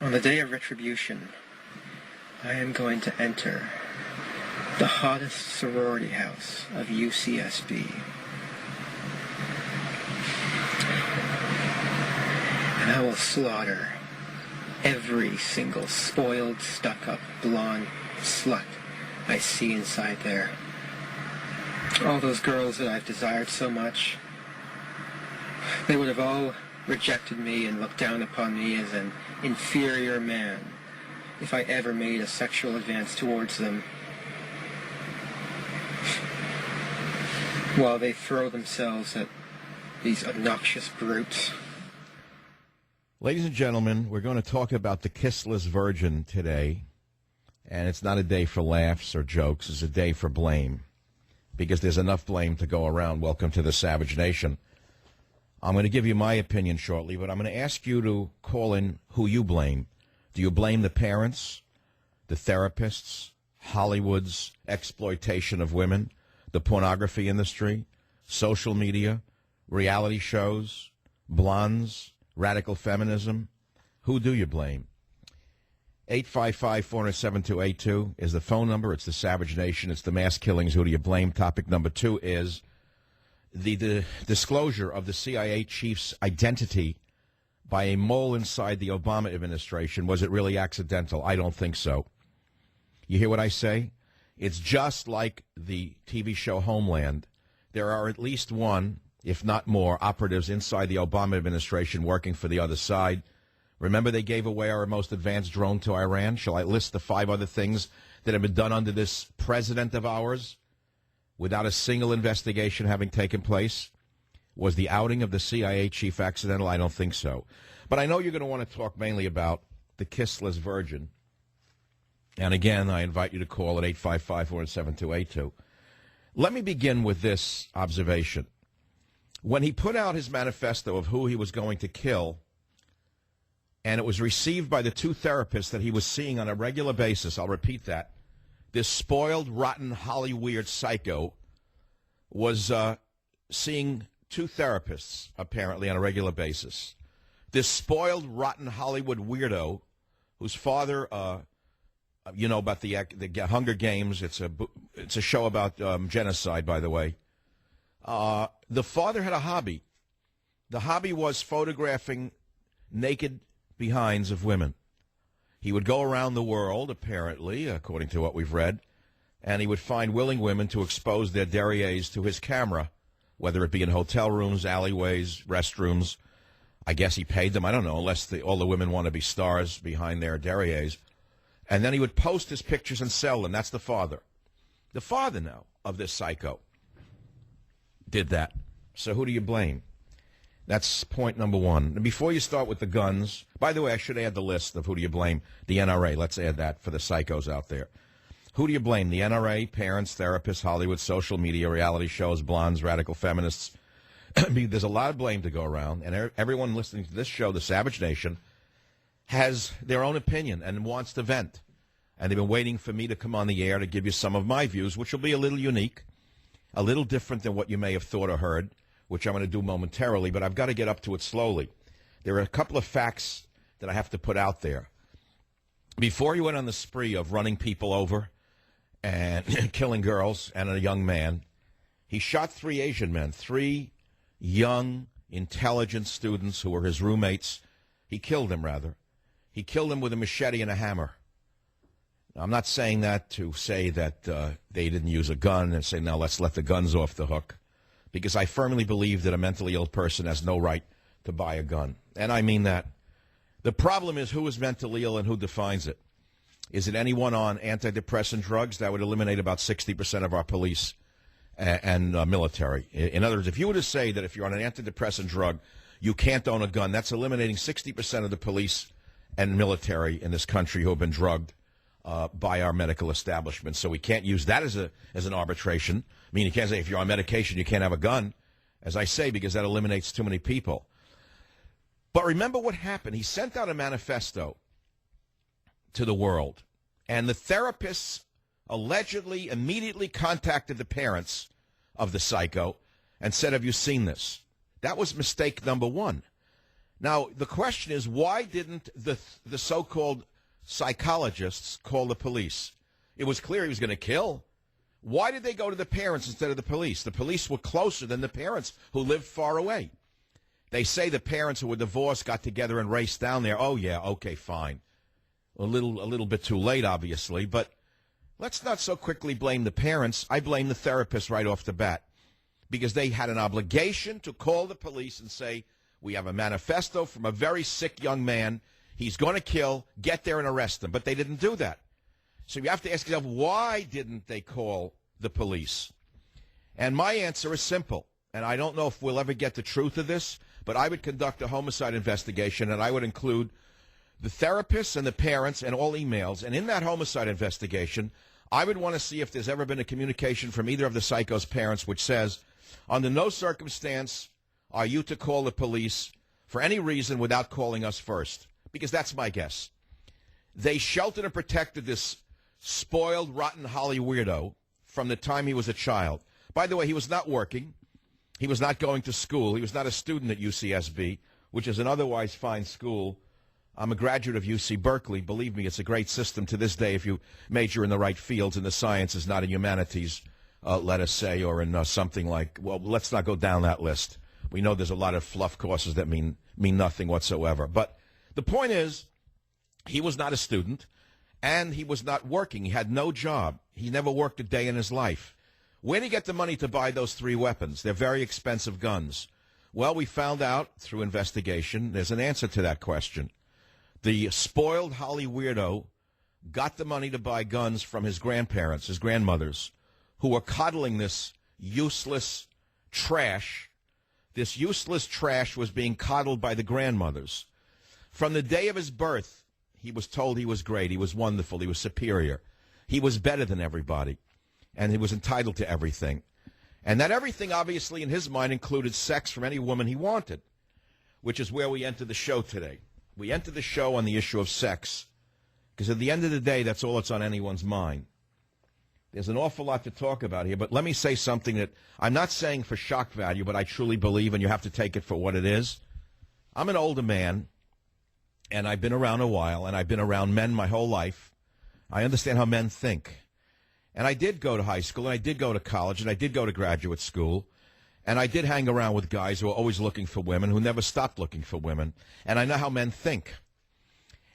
On the day of retribution, I am going to enter the hottest sorority house of UCSB. And I will slaughter every single spoiled, stuck-up, blonde slut I see inside there. All those girls that I've desired so much, they would have all rejected me and looked down upon me as an inferior man if I ever made a sexual advance towards them, while they throw themselves at these obnoxious brutes. Ladies and gentlemen, we're going to talk about the kissless virgin today, and it's not a day for laughs or jokes. It's a day for blame, because there's enough blame to go around. Welcome to the Savage Nation. I'm going to give you my opinion shortly, but I'm going to ask you to call in who you blame. Do you blame the parents, the therapists, Hollywood's exploitation of women, the pornography industry, social media, reality shows, blondes, radical feminism? Who do you blame? 855-407-282 is the phone number. It's the Savage Nation. It's the mass killings. Who do you blame? Topic number 2 is the disclosure of the CIA chief's identity by a mole inside the Obama administration. Was it really accidental? I don't think so. You hear what I say? It's just like the TV show Homeland. There are at least one, if not more, operatives inside the Obama administration working for the other side. Remember, they gave away our most advanced drone to Iran? Shall I list the 5 other things that have been done under this president of ours without a single investigation having taken place? Was the outing of the CIA chief accidental? I don't think so. But I know you're going to want to talk mainly about the kissless virgin. And again, I invite you to call at 855-407-282. Let me begin with this observation. When he put out his manifesto of who he was going to kill, and it was received by the 2 therapists that he was seeing on a regular basis, I'll repeat that, this spoiled, rotten, Hollywood psycho was seeing 2 therapists, apparently, on a regular basis. This spoiled, rotten Hollywood weirdo, whose father, you know about the Hunger Games. It's a show about genocide, by the way. The father had a hobby. The hobby was photographing naked behinds of women. He would go around the world, apparently, according to what we've read, and he would find willing women to expose their derrieres to his camera, whether it be in hotel rooms, alleyways, restrooms. I guess he paid them. I don't know, unless all the women want to be stars behind their derrieres. And then he would post his pictures and sell them. That's the father. The father now of this psycho did that. So who do you blame? That's point number 1. And before you start with the guns, by the way, I should add the list of who do you blame. The NRA. Let's add that for the psychos out there. Who do you blame? The NRA, parents, therapists, Hollywood, social media, reality shows, blondes, radical feminists. I mean, there's a lot of blame to go around, and everyone listening to this show, the Savage Nation, has their own opinion and wants to vent. And they've been waiting for me to come on the air to give you some of my views, which will be a little unique, a little different than what you may have thought or heard, which I'm going to do momentarily, but I've got to get up to it slowly. There are a couple of facts that I have to put out there. Before he went on the spree of running people over and killing girls and a young man, he shot 3 Asian men, 3 young, intelligent students who were his roommates. He killed them, rather. He killed them with a machete and a hammer. Now, I'm not saying that to say that they didn't use a gun and say, now let's let the guns off the hook, because I firmly believe that a mentally ill person has no right to buy a gun. And I mean that. The problem is who is mentally ill and who defines it. Is it anyone on antidepressant drugs? That would eliminate about 60% of our police and military. In other words, if you were to say that if you're on an antidepressant drug, you can't own a gun, that's eliminating 60% of the police and military in this country who have been drugged by our medical establishment. So we can't use that as an arbitration. I mean, you can't say if you're on medication, you can't have a gun, as I say, because that eliminates too many people. But remember what happened. He sent out a manifesto to the world, and the therapists allegedly immediately contacted the parents of the psycho and said, have you seen this? That was mistake number 1. Now, the question is, why didn't the so-called psychologists call the police? It was clear he was going to kill. Why did they go to the parents instead of the police? The police were closer than the parents who lived far away. They say the parents who were divorced got together and raced down there. Oh, yeah, okay, fine. A little bit too late, obviously, but let's not so quickly blame the parents. I blame the therapist right off the bat because they had an obligation to call the police and say, we have a manifesto from a very sick young man. He's going to kill. Get there and arrest him. But they didn't do that. So you have to ask yourself, why didn't they call the police? And my answer is simple. And I don't know if we'll ever get the truth of this, but I would conduct a homicide investigation, and I would include the therapists and the parents and all emails. And in that homicide investigation, I would want to see if there's ever been a communication from either of the psycho's parents which says, under no circumstance are you to call the police for any reason without calling us first. Because that's my guess. They sheltered and protected this spoiled, rotten Holly weirdo from the time he was a child. By the way, he was not working. He was not going to school. He was not a student at UCSB, which is an otherwise fine school. I'm a graduate of UC Berkeley. Believe me, it's a great system to this day if you major in the right fields in the sciences, not in humanities, let us say, or in something like, well, let's not go down that list. We know there's a lot of fluff courses that mean nothing whatsoever. But the point is, he was not a student, and he was not working. He had no job. He never worked a day in his life. Where did he get the money to buy those 3 weapons? They're very expensive guns. Well, we found out through investigation there's an answer to that question. The spoiled Holly weirdo got the money to buy guns from his grandparents, his grandmothers, who were coddling this useless trash. This useless trash was being coddled by the grandmothers. From the day of his birth, he was told he was great, he was wonderful, he was superior. He was better than everybody, and he was entitled to everything. And that everything, obviously, in his mind, included sex from any woman he wanted, which is where we enter the show today. We enter the show on the issue of sex, because at the end of the day, that's all that's on anyone's mind. There's an awful lot to talk about here, but let me say something that I'm not saying for shock value, but I truly believe, and you have to take it for what it is. I'm an older man, and I've been around a while, and I've been around men my whole life. I understand how men think. And I did go to high school, and I did go to college, and I did go to graduate school, and I did hang around with guys who were always looking for women, who never stopped looking for women, and I know how men think.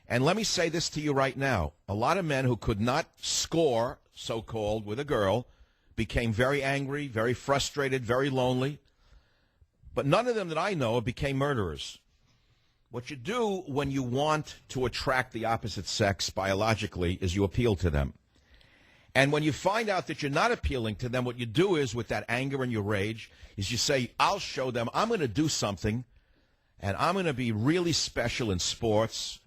And let me say this to you right now. A lot of men who could not score, so-called, with a girl became very angry, very frustrated, very lonely, but none of them that I know became murderers. What you do when you want to attract the opposite sex biologically is you appeal to them. And when you find out that you're not appealing to them, what you do is, with that anger and your rage, is you say, I'll show them, I'm going to do something, and I'm going to be really special in sports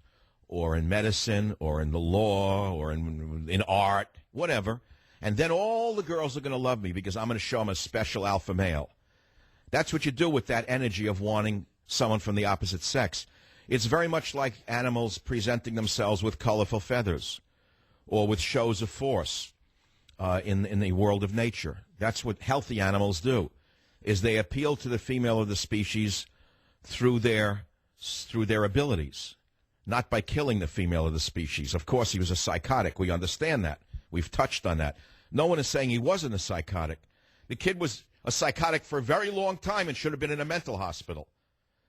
or in medicine or in the law or in art, whatever. And then all the girls are going to love me because I'm going to show them a special alpha male. That's what you do with that energy of wanting someone from the opposite sex. It's very much like animals presenting themselves with colorful feathers or with shows of force in the world of nature. That's what healthy animals do, is they appeal to the female of the species through their abilities, not by killing the female of the species. Of course, he was a psychotic. We understand that. We've touched on that. No one is saying he wasn't a psychotic. The kid was a psychotic for a very long time and should have been in a mental hospital.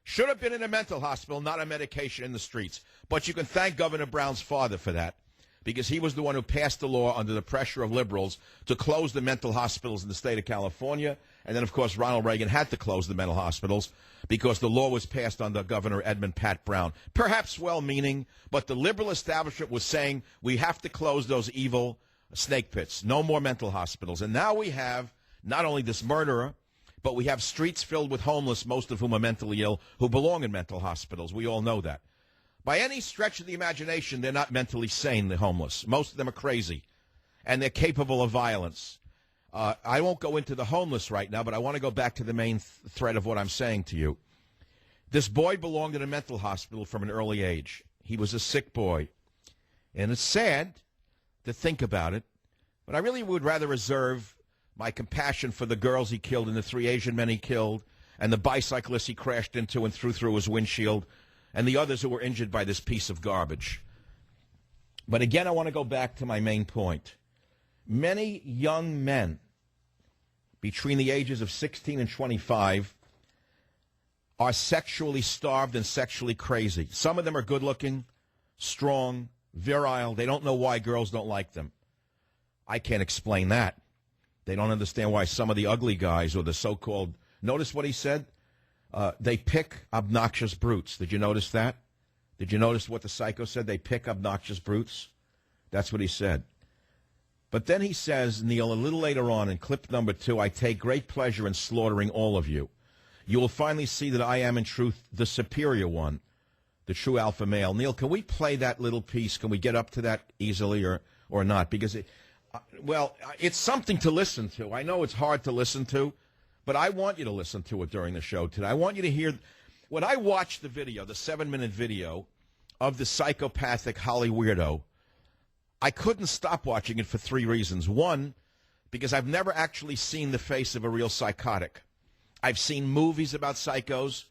Should have been in a mental hospital, not on medication in the streets. But you can thank Governor Brown's father for that, because he was the one who passed the law under the pressure of liberals to close the mental hospitals in the state of California. And then, of course, Ronald Reagan had to close the mental hospitals because the law was passed under Governor Edmund Pat Brown. Perhaps well-meaning, but the liberal establishment was saying we have to close those evil snake pits. No more mental hospitals. And now we have not only this murderer, but we have streets filled with homeless, most of whom are mentally ill, who belong in mental hospitals. We all know that. By any stretch of the imagination, they're not mentally sane, the homeless. Most of them are crazy, and they're capable of violence. I won't go into the homeless right now, but I want to go back to the main thread of what I'm saying to you. This boy belonged in a mental hospital from an early age. He was a sick boy. And it's sad to think about it, but I really would rather reserve my compassion for the girls he killed and the 3 Asian men he killed and the bicyclists he crashed into and threw through his windshield and the others who were injured by this piece of garbage. But again, I want to go back to my main point. Many young men between the ages of 16 and 25 are sexually starved and sexually crazy. Some of them are good-looking, strong, virile. They don't know why girls don't like them. I can't explain that. They don't understand why some of the ugly guys or the so-called, notice what he said? They pick obnoxious brutes. Did you notice that? Did you notice what the psycho said? They pick obnoxious brutes. That's what he said. But then he says, Neil, a little later on in clip number 2, I take great pleasure in slaughtering all of you. You will finally see that I am in truth the superior one, the true alpha male. Neil, can we play that little piece? Can we get up to that easily or not? Because, it's something to listen to. I know it's hard to listen to, but I want you to listen to it during the show today. I want you to hear. When I watched the video, the 7-minute video of the psychopathic Holly weirdo, I couldn't stop watching it for 3 reasons. One, because I've never actually seen the face of a real psychotic. I've seen movies about psychos,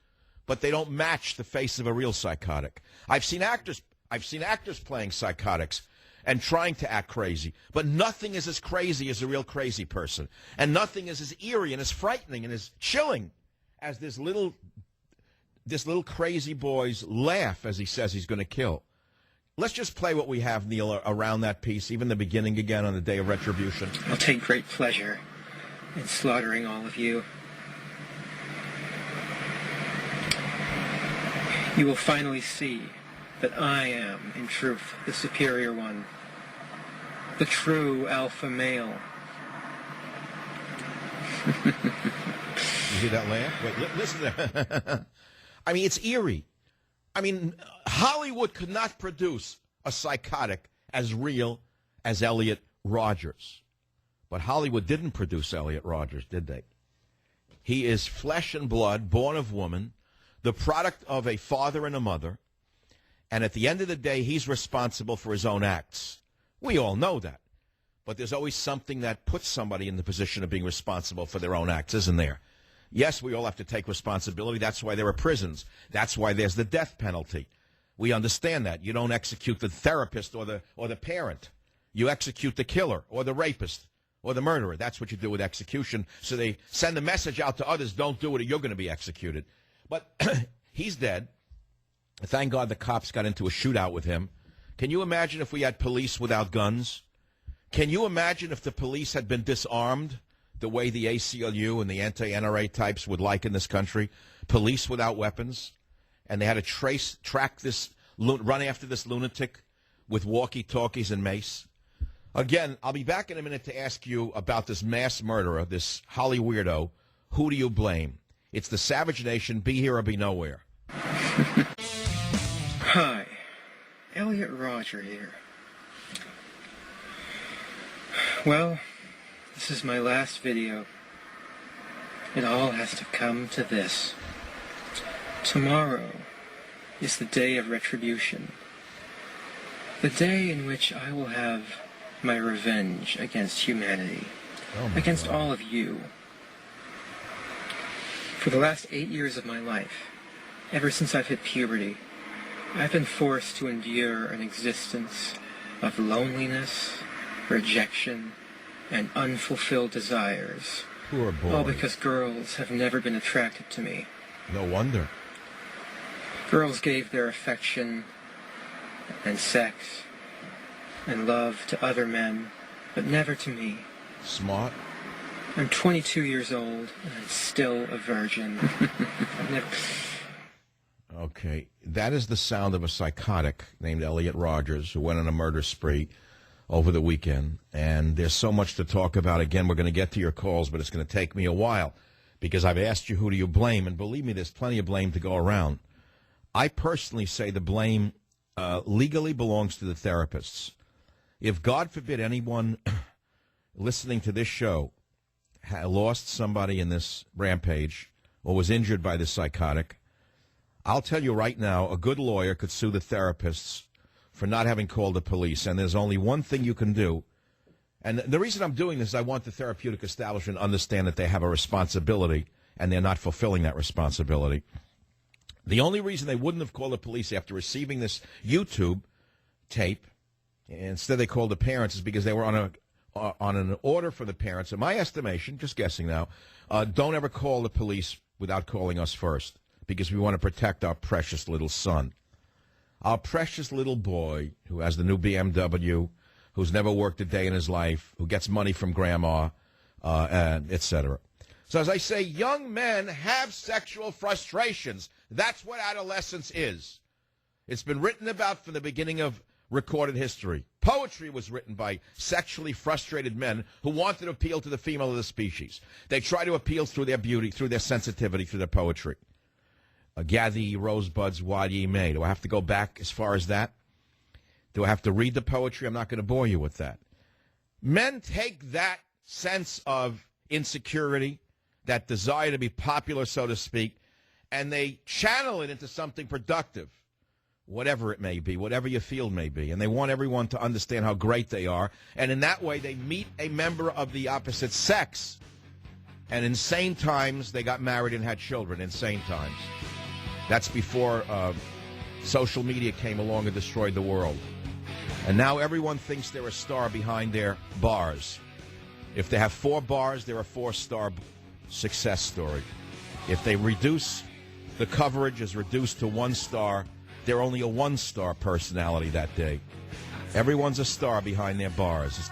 but they don't match the face of a real psychotic. I've seen actors playing psychotics and trying to act crazy, but nothing is as crazy as a real crazy person, and nothing is as eerie and as frightening and as chilling as this little crazy boy's laugh as he says he's going to kill. Let's just play what we have, Neil, around that piece, even the beginning again on the day of retribution. I'll take great pleasure in slaughtering all of you. You will finally see that I am, in truth, the superior one, the true alpha male. You hear that laugh? Wait, listen to that. I mean, it's eerie. I mean, Hollywood could not produce a psychotic as real as Elliot Rodgers. But Hollywood didn't produce Elliot Rodgers, did they? He is flesh and blood, born of woman, the product of a father and a mother, and at the end of the day, he's responsible for his own acts. We all know that. But there's always something that puts somebody in the position of being responsible for their own acts, isn't there? Yes, we all have to take responsibility. That's why there are prisons. That's why there's the death penalty. We understand that. You don't execute the therapist or the parent. You execute the killer or the rapist or the murderer. That's what you do with execution. So they send a message out to others, don't do it or you're going to be executed. But he's dead. Thank God the cops got into a shootout with him. Can you imagine if we had police without guns? Can you imagine if the police had been disarmed the way the ACLU and the anti-NRA types would like in this country? Police without weapons, and they had to track this, run after this lunatic with walkie-talkies and mace. Again, I'll be back in a minute to ask you about this mass murderer, this Holly weirdo. Who do you blame? It's the Savage Nation. Be here or be nowhere. Hi, Elliot Rodger here. Well, this is my last video. It all has to come to this. Tomorrow is the day of retribution. The day in which I will have my revenge against humanity. Against all of you. For the last 8 years of my life, ever since I've hit puberty, I've been forced to endure an existence of loneliness, rejection, and unfulfilled desires. Poor boy. All because girls have never been attracted to me. No wonder. Girls gave their affection and sex and love to other men, but never to me. Smart. I'm 22 years old, and I'm still a virgin. I've never... Okay, that is the sound of a psychotic named Elliot Rodgers who went on a murder spree over the weekend. And there's so much to talk about. Again, we're going to get to your calls, but it's going to take me a while because I've asked you who do you blame, and believe me, there's plenty of blame to go around. I personally say the blame legally belongs to the therapists. If, God forbid, anyone listening to this show lost somebody in this rampage or was injured by this psychotic, I'll tell you right now, a good lawyer could sue the therapists for not having called the police, and there's only one thing you can do. And the reason I'm doing this is I want the therapeutic establishment to understand that they have a responsibility, and they're not fulfilling that responsibility. The only reason they wouldn't have called the police after receiving this YouTube tape, instead they called the parents, is because they were on an order for the parents. In my estimation, just guessing now, don't ever call the police without calling us first, because we want to protect our precious little son. Our precious little boy who has the new BMW, who's never worked a day in his life, who gets money from grandma, etc. So as I say, young men have sexual frustrations. That's what adolescence is. It's been written about from the beginning of recorded history. Poetry was written by sexually frustrated men who wanted to appeal to the female of the species. They try to appeal through their beauty, through their sensitivity, through their poetry. Gather ye rosebuds while ye may. Do I have to go back as far as that? Do I have to read the poetry? I'm not going to bore you with that. Men take that sense of insecurity, that desire to be popular, so to speak, and they channel it into something productive, whatever it may be, whatever your field may be. And they want everyone to understand how great they are. And in that way, they meet a member of the opposite sex. And insane times, they got married and had children. Insane times. That's before social media came along and destroyed the world. And now everyone thinks they're a star behind their bars. If they have 4 bars, they're a 4-star success story. If they reduce, the coverage is reduced to 1 star, they're only a 1-star personality that day. Everyone's a star behind their bars.